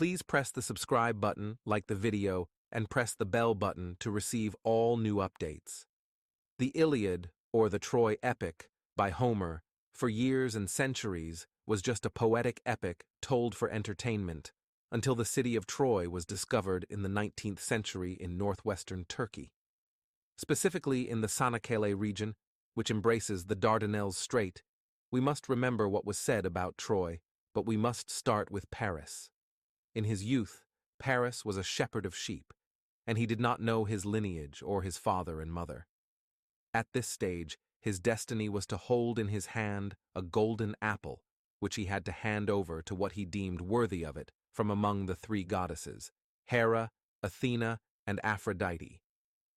Please press the subscribe button, like the video, and press the bell button to receive all new updates. The Iliad, or the Troy epic, by Homer, for years and centuries, was just a poetic epic told for entertainment, until the city of Troy was discovered in the 19th century in northwestern Turkey. Specifically in the Çanakkale region, which embraces the Dardanelles Strait, we must remember what was said about Troy, but we must start with Paris. In his youth, Paris was a shepherd of sheep, and he did not know his lineage or his father and mother. At this stage, his destiny was to hold in his hand a golden apple, which he had to hand over to what he deemed worthy of it from among the three goddesses, Hera, Athena, and Aphrodite.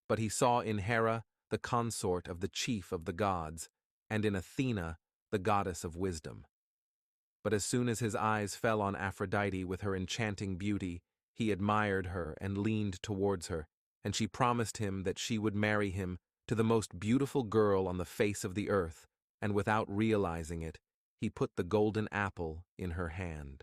But he saw in Hera the consort of the chief of the gods, and in Athena the goddess of wisdom. But as soon as his eyes fell on Aphrodite with her enchanting beauty, he admired her and leaned towards her, and she promised him that she would marry him to the most beautiful girl on the face of the earth, and without realizing it, he put the golden apple in her hand.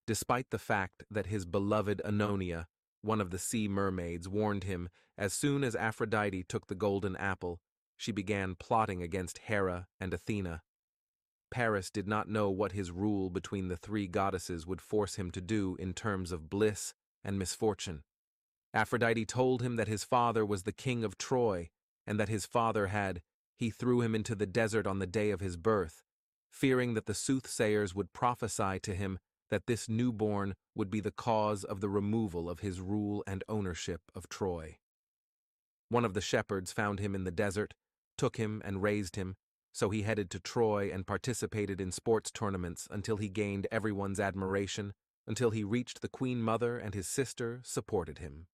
Despite the fact that his beloved Anonia, one of the sea mermaids, warned him, as soon as Aphrodite took the golden apple, she began plotting against Hera and Athena. Paris did not know what his rule between the three goddesses would force him to do in terms of bliss and misfortune. Aphrodite told him that his father was the king of Troy, and that his father he threw him into the desert on the day of his birth, fearing that the soothsayers would prophesy to him that this newborn would be the cause of the removal of his rule and ownership of Troy. One of the shepherds found him in the desert, took him and raised him, so he headed to Troy and participated in sports tournaments until he gained everyone's admiration, until he reached the Queen Mother and his sister supported him.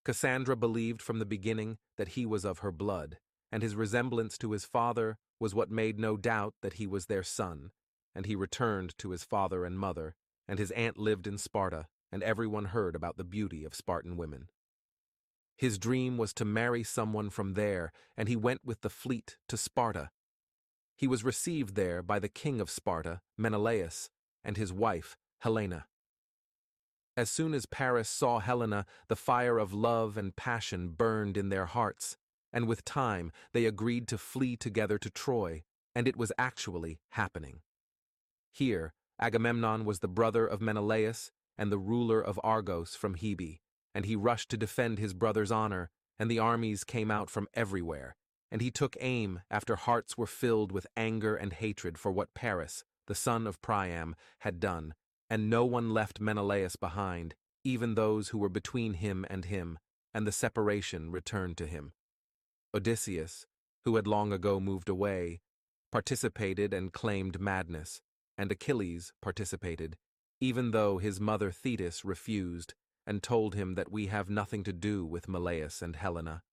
Cassandra believed from the beginning that he was of her blood, and his resemblance to his father was what made no doubt that he was their son, and he returned to his father and mother, and his aunt lived in Sparta, and everyone heard about the beauty of Spartan women. His dream was to marry someone from there, and he went with the fleet to Sparta. He was received there by the king of Sparta, Menelaus, and his wife, Helena. As soon as Paris saw Helena, the fire of love and passion burned in their hearts, and with time they agreed to flee together to Troy, and it was actually happening. Here, Agamemnon was the brother of Menelaus and the ruler of Argos from Hebe, and he rushed to defend his brother's honor, and the armies came out from everywhere, and he took aim after hearts were filled with anger and hatred for what Paris, the son of Priam, had done, and no one left Menelaus behind, even those who were between him, and the separation returned to him. Odysseus, who had long ago moved away, participated and claimed madness, and Achilles participated, even though his mother Thetis refused and told him that we have nothing to do with Menelaus and Helena.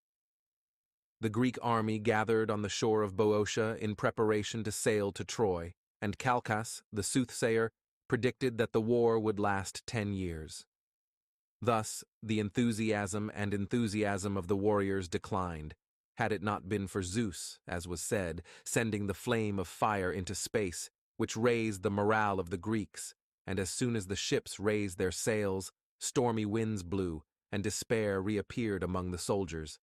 The Greek army gathered on the shore of Boeotia in preparation to sail to Troy, and Calchas, the soothsayer, predicted that the war would last 10 years. Thus, the enthusiasm of the warriors declined, had it not been for Zeus, as was said, sending the flame of fire into space, which raised the morale of the Greeks, and as soon as the ships raised their sails, stormy winds blew, and despair reappeared among the soldiers.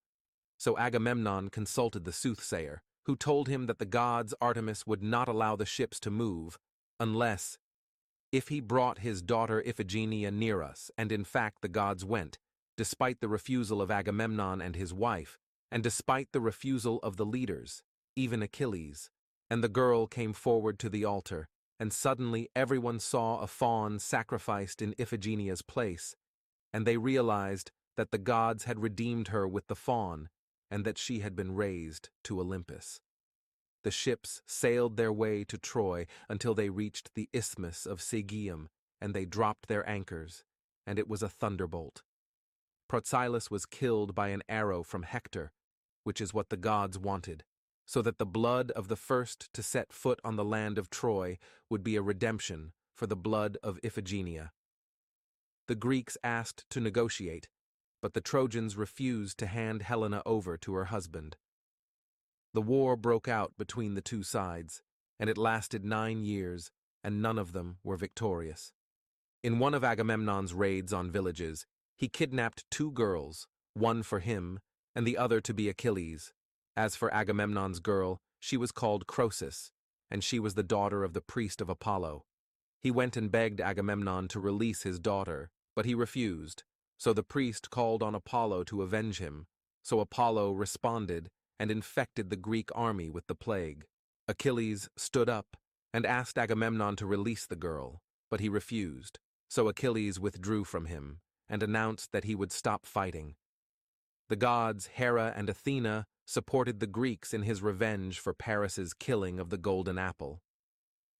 So Agamemnon consulted the soothsayer, who told him that the gods Artemis would not allow the ships to move, unless if he brought his daughter Iphigenia near us, and in fact the gods went, despite the refusal of Agamemnon and his wife, and despite the refusal of the leaders, even Achilles, and the girl came forward to the altar, and suddenly everyone saw a fawn sacrificed in Iphigenia's place, and they realized that the gods had redeemed her with the fawn, and that she had been raised to Olympus. The ships sailed their way to Troy until they reached the isthmus of Sigeum, and they dropped their anchors, and it was a thunderbolt. Procylus was killed by an arrow from Hector, which is what the gods wanted, so that the blood of the first to set foot on the land of Troy would be a redemption for the blood of Iphigenia. The Greeks asked to negotiate, but the Trojans refused to hand Helena over to her husband. The war broke out between the two sides, and it lasted 9 years, and none of them were victorious. In one of Agamemnon's raids on villages, he kidnapped 2 girls, one for him, and the other to be Achilles. As for Agamemnon's girl, she was called Croesus, and she was the daughter of the priest of Apollo. He went and begged Agamemnon to release his daughter, but he refused, so the priest called on Apollo to avenge him. So Apollo responded and infected the Greek army with the plague. Achilles stood up and asked Agamemnon to release the girl, but he refused, so Achilles withdrew from him and announced that he would stop fighting. The gods Hera and Athena supported the Greeks in his revenge for Paris's killing of the golden apple.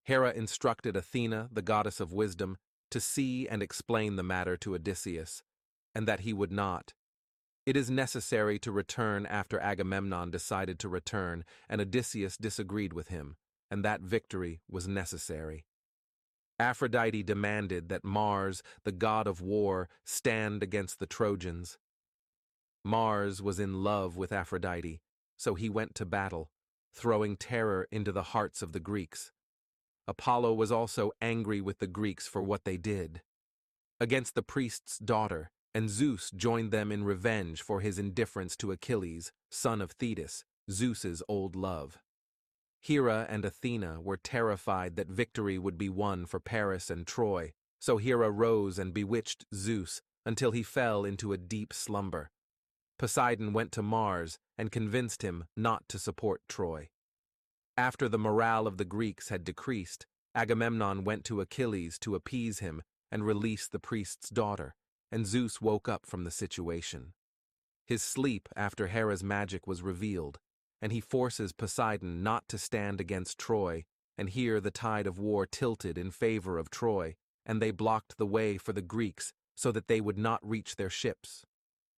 Hera instructed Athena, the goddess of wisdom, to see and explain the matter to Odysseus, and that he would not. It is necessary to return after Agamemnon decided to return, and Odysseus disagreed with him, and that victory was necessary. Aphrodite demanded that Mars, the god of war, stand against the Trojans. Mars was in love with Aphrodite, so he went to battle, throwing terror into the hearts of the Greeks. Apollo was also angry with the Greeks for what they did against the priest's daughter, and Zeus joined them in revenge for his indifference to Achilles, son of Thetis, Zeus's old love. Hera and Athena were terrified that victory would be won for Paris and Troy, so Hera rose and bewitched Zeus until he fell into a deep slumber. Poseidon went to Mars and convinced him not to support Troy. After the morale of the Greeks had decreased, Agamemnon went to Achilles to appease him and release the priest's daughter, and Zeus woke up from the situation. His sleep after Hera's magic was revealed, and he forces Poseidon not to stand against Troy, and here the tide of war tilted in favor of Troy, and they blocked the way for the Greeks so that they would not reach their ships.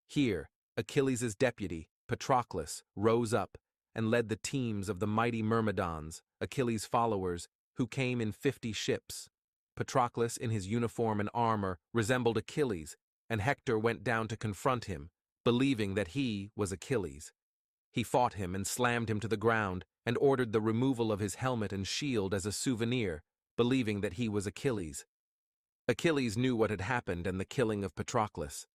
Here, Achilles' deputy, Patroclus, rose up and led the teams of the mighty Myrmidons, Achilles' followers, who came in 50 ships. Patroclus, in his uniform and armor, resembled Achilles, and Hector went down to confront him, believing that he was Achilles. He fought him and slammed him to the ground, and ordered the removal of his helmet and shield as a souvenir, believing that he was Achilles. Achilles knew what had happened and the killing of Patroclus.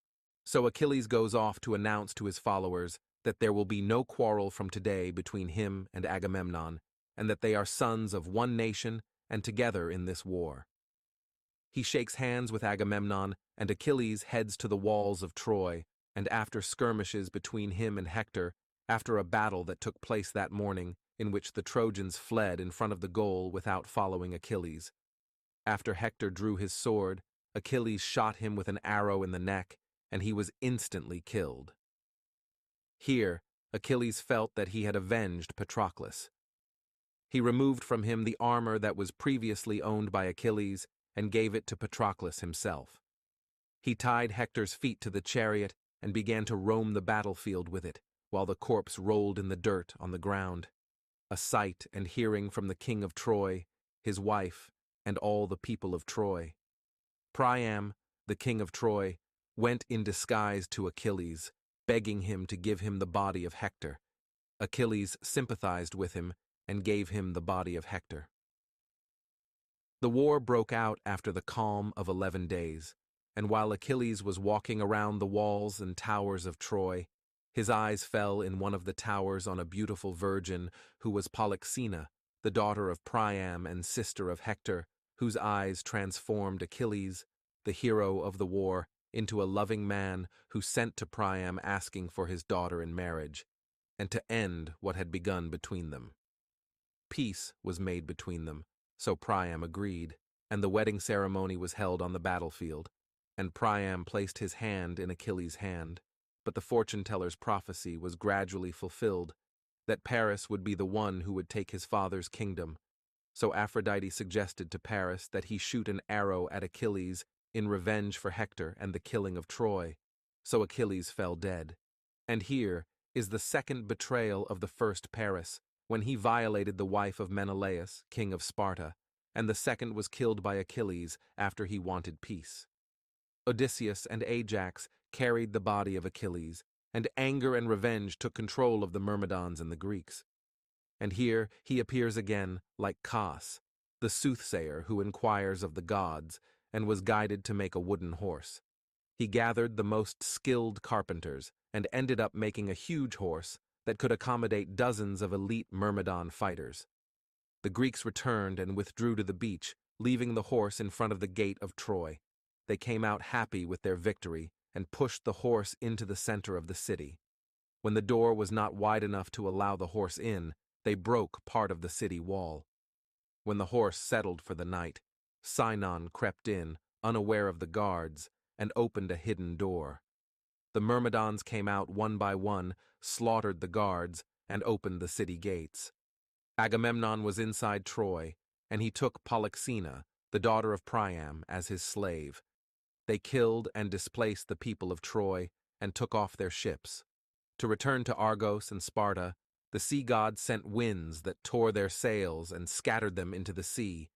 So Achilles goes off to announce to his followers that there will be no quarrel from today between him and Agamemnon, and that they are sons of one nation and together in this war. He shakes hands with Agamemnon, and Achilles heads to the walls of Troy, and after skirmishes between him and Hector, after a battle that took place that morning, in which the Trojans fled in front of the goal without following Achilles. After Hector drew his sword, Achilles shot him with an arrow in the neck, and he was instantly killed. Here, Achilles felt that he had avenged Patroclus. He removed from him the armor that was previously owned by Achilles and gave it to Patroclus himself. He tied Hector's feet to the chariot and began to roam the battlefield with it, while the corpse rolled in the dirt on the ground, a sight and hearing from the king of Troy, his wife, and all the people of Troy. Priam, the king of Troy, went in disguise to Achilles, begging him to give him the body of Hector. Achilles sympathized with him and gave him the body of Hector. The war broke out after the calm of 11 days, and while Achilles was walking around the walls and towers of Troy, his eyes fell in one of the towers on a beautiful virgin who was Polyxena, the daughter of Priam and sister of Hector, whose eyes transformed Achilles, the hero of the war, into a loving man who sent to Priam asking for his daughter in marriage, and to end what had begun between them. Peace was made between them, so Priam agreed, and the wedding ceremony was held on the battlefield, and Priam placed his hand in Achilles' hand, but the fortune-teller's prophecy was gradually fulfilled, that Paris would be the one who would take his father's kingdom. So Aphrodite suggested to Paris that he shoot an arrow at Achilles in revenge for Hector and the killing of Troy, so Achilles fell dead. And here is the second betrayal of the first Paris, when he violated the wife of Menelaus, king of Sparta, and the second was killed by Achilles after he wanted peace. Odysseus and Ajax carried the body of Achilles, and anger and revenge took control of the Myrmidons and the Greeks. And here he appears again like Cas, the soothsayer who inquires of the gods, and was guided to make a wooden horse. He gathered the most skilled carpenters and ended up making a huge horse that could accommodate dozens of elite Myrmidon fighters. The Greeks returned and withdrew to the beach, leaving the horse in front of the gate of Troy. They came out happy with their victory and pushed the horse into the center of the city. When the door was not wide enough to allow the horse in, they broke part of the city wall. When the horse settled for the night, Sinon crept in, unaware of the guards, and opened a hidden door. The Myrmidons came out one by one, slaughtered the guards, and opened the city gates. Agamemnon was inside Troy, and he took Polyxena, the daughter of Priam, as his slave. They killed and displaced the people of Troy and took off their ships. To return to Argos and Sparta, the sea gods sent winds that tore their sails and scattered them into the sea.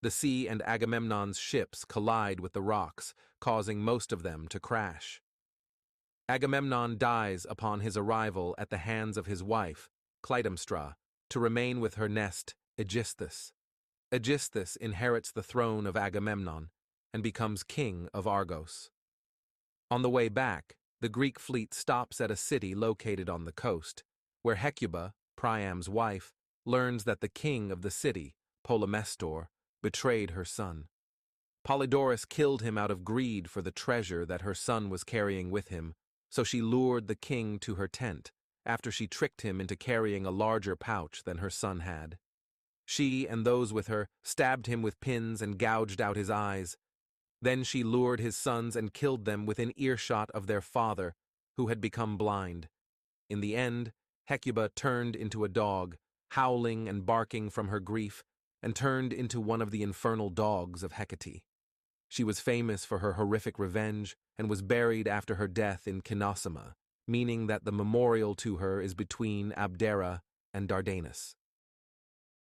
The sea and Agamemnon's ships collide with the rocks, causing most of them to crash. Agamemnon dies upon his arrival at the hands of his wife, Clytemnestra, to remain with her nest, Aegisthus. Aegisthus inherits the throne of Agamemnon and becomes king of Argos. On the way back, the Greek fleet stops at a city located on the coast, where Hecuba, Priam's wife, learns that the king of the city, Polymestor, betrayed her son. Polydorus killed him out of greed for the treasure that her son was carrying with him, so she lured the king to her tent, after she tricked him into carrying a larger pouch than her son had. She and those with her stabbed him with pins and gouged out his eyes. Then she lured his sons and killed them within earshot of their father, who had become blind. In the end, Hecuba turned into a dog, howling and barking from her grief, and turned into one of the infernal dogs of Hecate. She was famous for her horrific revenge and was buried after her death in Cynossema, meaning that the memorial to her is between Abdera and Dardanus.